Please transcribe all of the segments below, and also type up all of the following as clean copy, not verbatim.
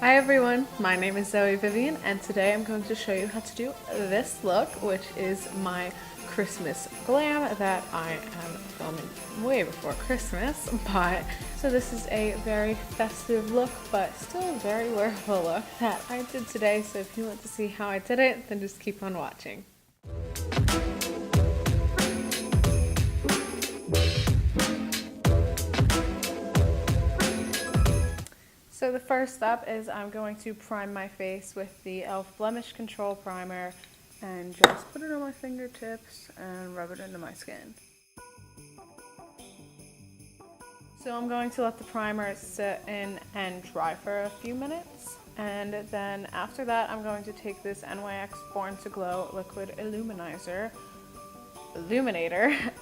Hi everyone, my name is Zoey Vivien and today I'm going to show you how to do this look, which is my Christmas glam that I am filming way before Christmas, but so this is a very festive look but still very wearable look that I did today. So if you want to see how I did it, then just keep on watching. So the first step is I'm going to prime my face with the e.l.f. Blemish Control Primer and just put it on my fingertips and rub it into my skin. So I'm going to let the primer sit in and dry for a few minutes, and then after that I'm going to take this NYX Born to Glow Liquid Illuminator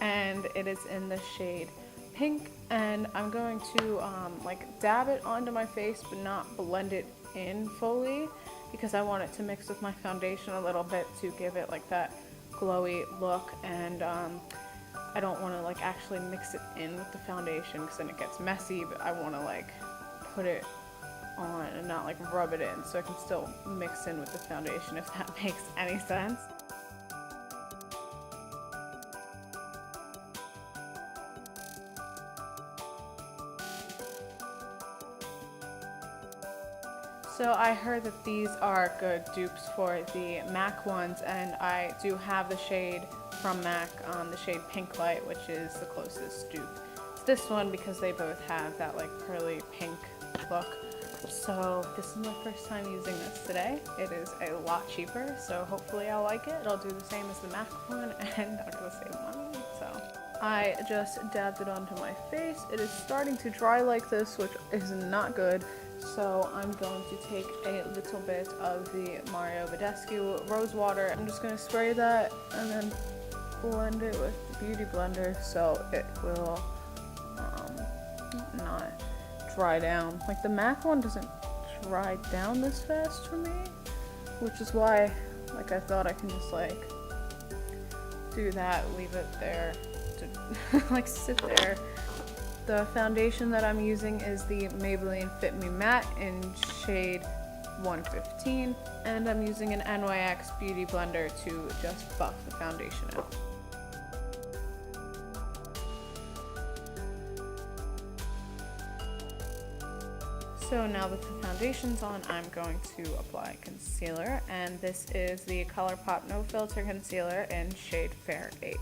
and it is in the shade Pink, and I'm going to like dab it onto my face but not blend it in fully because I want it to mix with my foundation a little bit to give it like that glowy look, and I don't want to like actually mix it in with the foundation because then it gets messy, but I want to like put it on and not like rub it in so I can still mix in with the foundation, if that makes any sense. So I heard that these are good dupes for the MAC ones, and I do have the shade from MAC, the shade Pink Light, which is the closest dupe to this one because they both have that like pearly pink look. So this is my first time using this today. It is a lot cheaper, so hopefully I'll like it. It'll do the same as the MAC one and I'm gonna save money. So I just dabbed it onto my face. It is starting to dry like this, which is not good. So I'm going to take a little bit of the Mario Badescu Rose Water. I'm just going to spray that and then blend it with the Beauty Blender so it will not dry down. Like the MAC one doesn't dry down this fast for me, which is why like I thought I can just like do that, leave it there to like sit there. The foundation that I'm using is the Maybelline Fit Me Matte in shade 115, and I'm using an NYX Beauty Blender to just buff the foundation out. So now that the foundation's on, I'm going to apply concealer, and this is the Colourpop No Filter Concealer in shade Fair 8.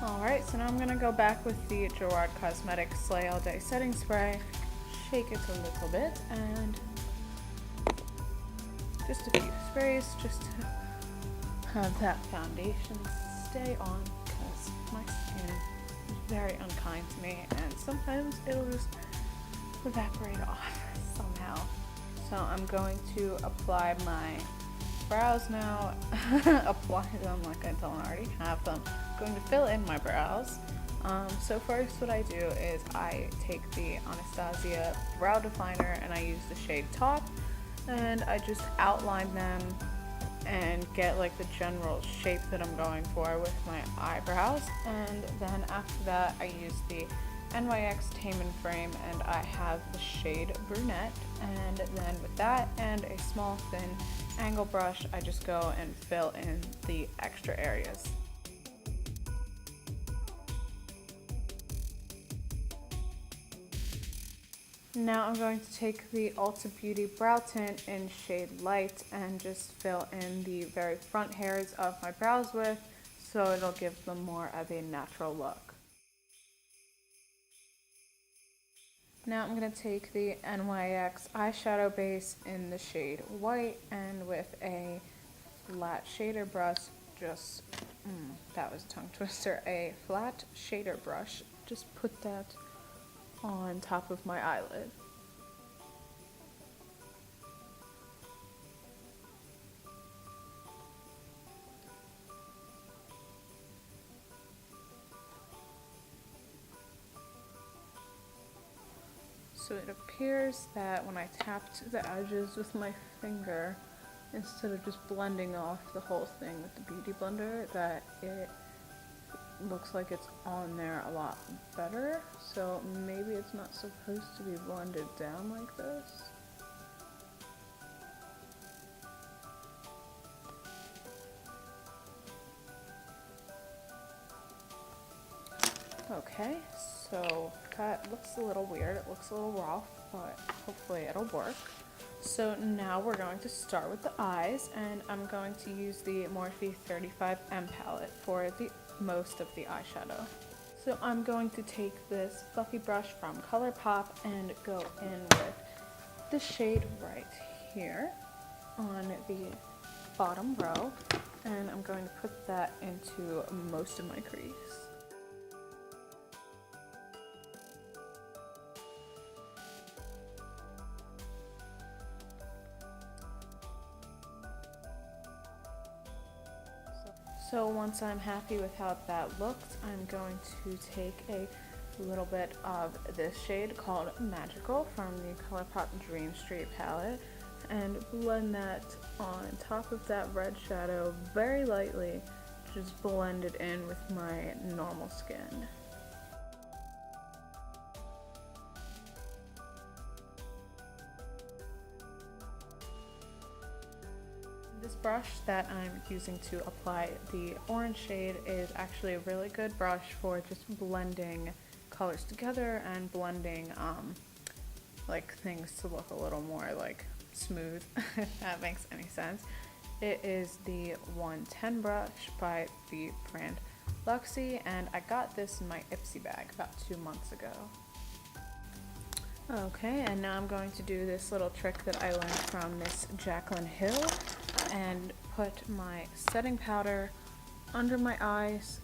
Alright, so now I'm going to go back with the Gerard Cosmetics Slay All Day Setting Spray, shake it a little bit, and just a few sprays just to have that foundation stay on because my skin is very unkind to me and sometimes it'll just evaporate off somehow. So I'm going to apply my brows now. Apply them like I don't already have them. I'm going to fill in my brows. So first what I do is I take the Anastasia brow definer and I use the shade Taupe, and I just outline them and get like the general shape that I'm going for with my eyebrows, and then after that I use the NYX Tame and Frame and I have the shade Brunette, and then with that and a small thin angle brush I just go and fill in the extra areas. Now I'm going to take the Ulta Beauty Brow Tint in shade Light and just fill in the very front hairs of my brows with, so it'll give them more of a natural look. Now I'm going to take the NYX eyeshadow base in the shade White and with a flat shader brush, that was a tongue twister, a flat shader brush, just put that on top of my eyelid. So it appears that when I tapped the edges with my finger, instead of just blending off the whole thing with the Beauty Blender, that it looks like it's on there a lot better. So maybe it's not supposed to be blended down like this. Okay, so that looks a little weird. It looks a little rough, but hopefully it'll work. So now we're going to start with the eyes, and I'm going to use the Morphe 35M palette for the most of the eyeshadow. So I'm going to take this fluffy brush from Colourpop and go in with the shade right here on the bottom row, and I'm going to put that into most of my crease. So once I'm happy with how that looked, I'm going to take a little bit of this shade called Magical from the Colourpop Dream Street palette and blend that on top of that red shadow very lightly, just blend it in with my normal skin. This brush that I'm using to apply the orange shade is actually a really good brush for just blending colors together and blending like things to look a little more like smooth, if that makes any sense. It is the 110 brush by the brand Luxie, and I got this in my Ipsy bag about 2 months ago. Okay, and now I'm going to do this little trick that I learned from Miss Jaclyn Hill and put my setting powder under my eyes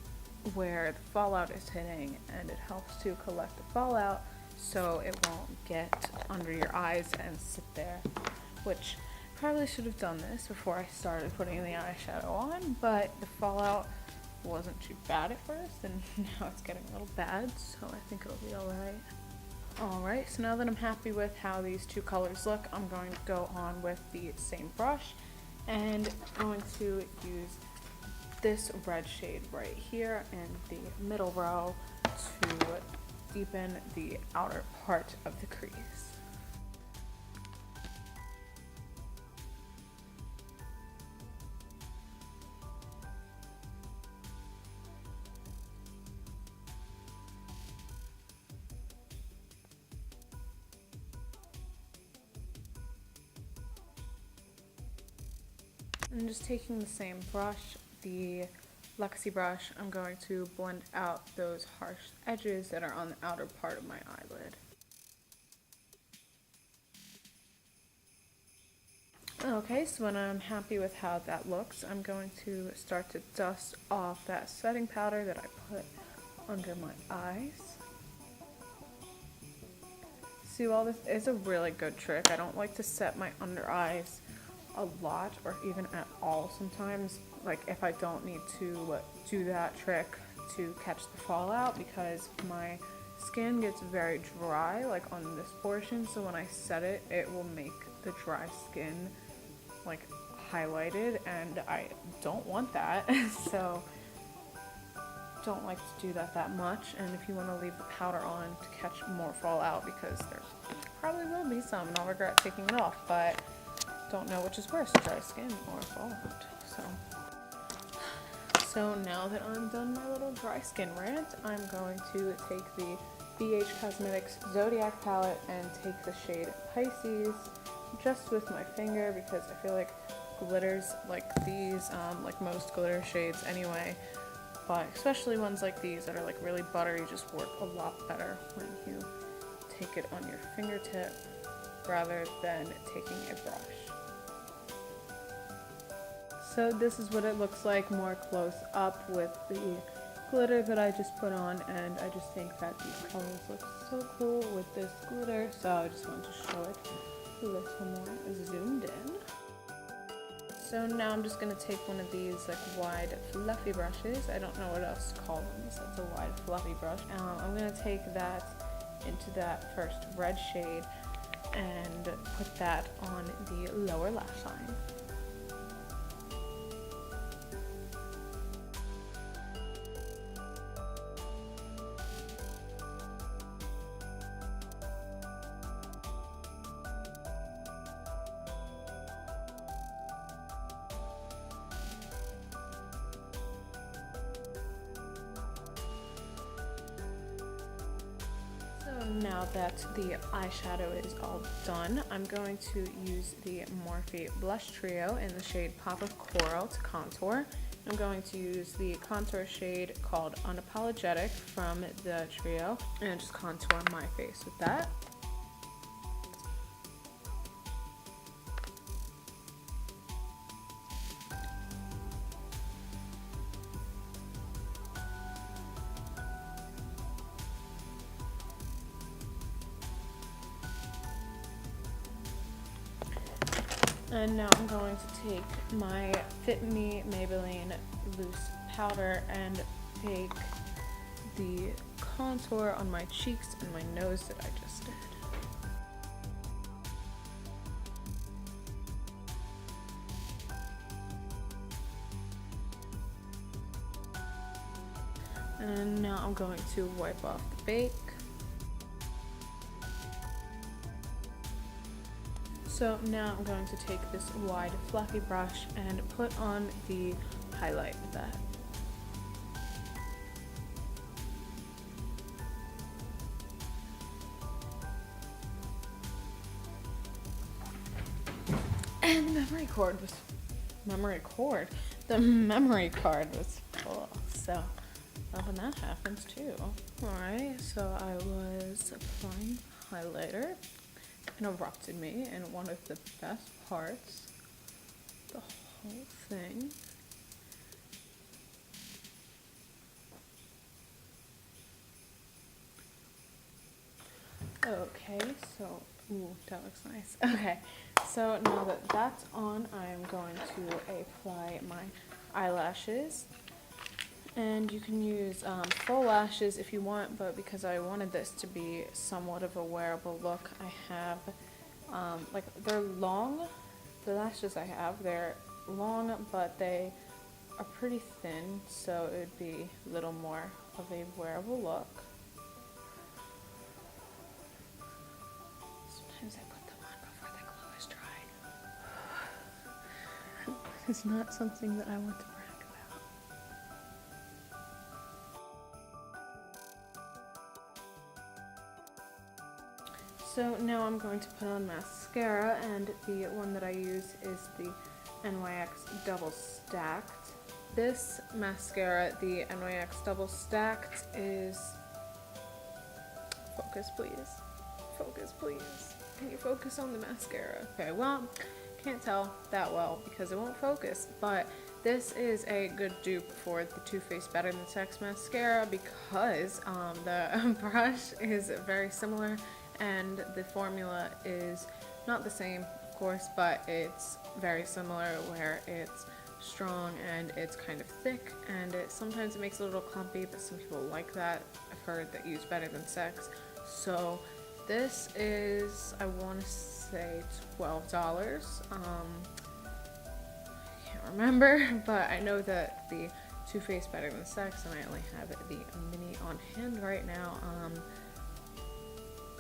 where the fallout is hitting, and it helps to collect the fallout so it won't get under your eyes and sit there, which probably should have done this before I started putting the eyeshadow on, but the fallout wasn't too bad at first, and now it's getting a little bad, so I think it'll be alright. Alright, so now that I'm happy with how these two colors look, I'm going to go on with the same brush and going to use this red shade right here in the middle row to deepen the outer part of the crease. I'm just taking the same brush, the Luxie brush, I'm going to blend out those harsh edges that are on the outer part of my eyelid. Okay, so when I'm happy with how that looks, I'm going to start to dust off that setting powder that I put under my eyes. See, while this is a really good trick, I don't like to set my under eyes a lot or even at all sometimes, like if I don't need to do that trick to catch the fallout, because my skin gets very dry like on this portion, so when I set it, it will make the dry skin like highlighted, and I don't want that. So don't like to do that much, and if you want to leave the powder on to catch more fallout, because there probably will be some and I'll regret taking it off, but don't know which is worse, dry skin or fallout. So now that I'm done my little dry skin rant, I'm going to take the BH Cosmetics Zodiac palette and take the shade Pisces just with my finger, because I feel like glitters like these, like most glitter shades anyway, but especially ones like these that are like really buttery, just work a lot better when you take it on your fingertip rather than taking a brush. So this is what it looks like more close up with the glitter that I just put on, and I just think that these colors look so cool with this glitter, so I just wanted to show it a little more zoomed in. So now I'm just going to take one of these like wide fluffy brushes. I don't know what else to call them besides a wide fluffy brush. I'm going to take that into that first red shade and put that on the lower lash line. Now that the eyeshadow is all done, I'm going to use the Morphe Blush Trio in the shade Pop of Coral to contour. I'm going to use the contour shade called Unapologetic from the trio and just contour my face with that. And now I'm going to take my Fit Me Maybelline loose powder and take the contour on my cheeks and my nose that I just did. And now I'm going to wipe off the bake. So now I'm going to take this wide fluffy brush and put on the highlight with that. And the memory card was full. So love when that happens too. Alright, so I was applying highlighter. Interrupted me in one of the best parts, the whole thing. Okay, so, ooh, that looks nice. Okay, so now that that's on, I'm going to apply my eyelashes. And you can use full lashes if you want, but because I wanted this to be somewhat of a wearable look, I have, like, they're long. The lashes I have, they're long, but they are pretty thin, so it would be a little more of a wearable look. Sometimes I put them on before the glue is dry. It's not something that I want to brag about. So now I'm going to put on mascara, and the one that I use is the NYX Double Stacked. This mascara, the NYX Double Stacked, is... Focus, please. Focus, please. Can you focus on the mascara? Okay, well, can't tell that well because it won't focus, but this is a good dupe for the Too Faced Better Than Sex mascara because the brush is very similar and the formula is not the same, of course, but it's very similar where it's strong and it's kind of thick, and sometimes it makes it a little clumpy, but some people like that. I've heard that use Better Than Sex. So this is, I want to say $12. I can't remember, but I know that the Too Faced Better Than Sex, and I only have the mini on hand right now.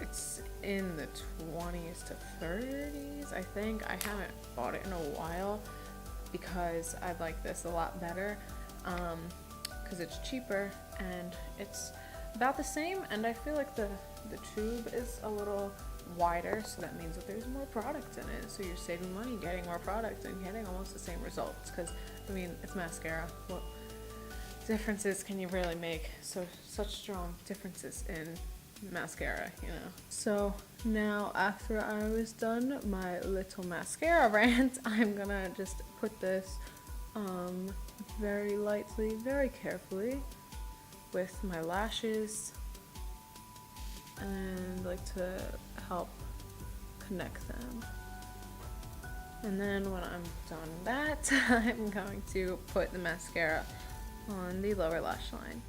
It's in the 20s to 30s, I think. I haven't bought it in a while because I like this a lot better because it's cheaper and it's about the same, and I feel like the tube is a little wider, so that means that there's more product in it, so you're saving money getting more product and getting almost the same results because, I mean, it's mascara. What differences can you really make? So such strong differences in mascara, you know. So now after I was done my little mascara rant, I'm gonna just put this very lightly, very carefully with my lashes, and like to help connect them. And then when I'm done that, I'm going to put the mascara on the lower lash line.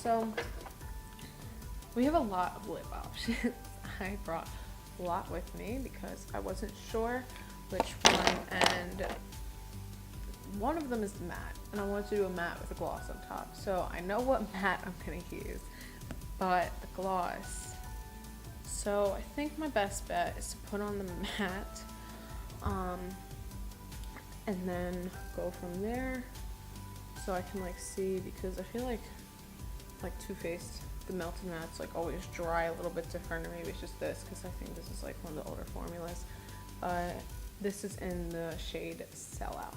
So we have a lot of lip options. I brought a lot with me because I wasn't sure which one, and one of them is the matte, and I wanted to do a matte with a gloss on top. So I know what matte I'm gonna use, but the gloss. So I think my best bet is to put on the matte, and then go from there, so I can like see, because I feel like Too Faced, the melted matte's like always dry a little bit different, or maybe it's just this because I think this is like one of the older formulas. This is in the shade Sellout.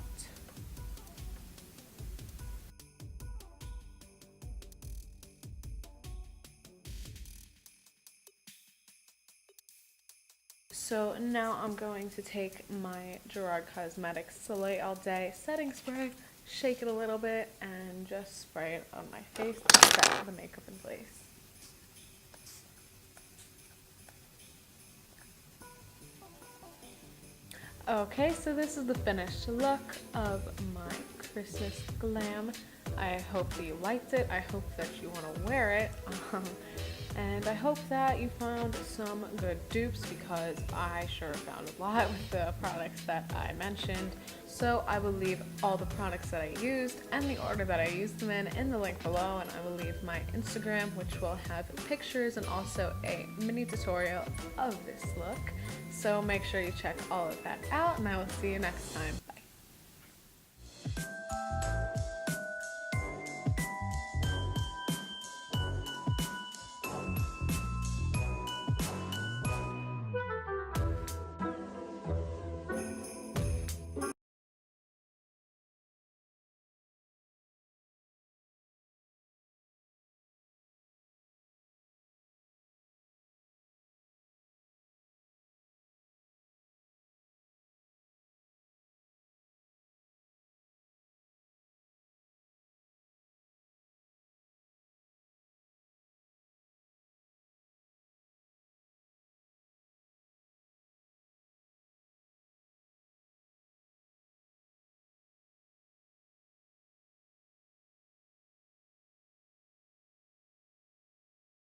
So now I'm going to take my Gerard Cosmetics Soleil All Day setting spray, shake it a little bit, and just spray it on my face to set the makeup in place. Okay, so this is the finished look of my Christmas glam. I hope that you liked it. I hope that you want to wear it. And I hope that you found some good dupes, because I sure found a lot with the products that I mentioned. So I will leave all the products that I used and the order that I used them in the link below, and I will leave my Instagram, which will have pictures and also a mini tutorial of this look. So make sure you check all of that out, and I will see you next time.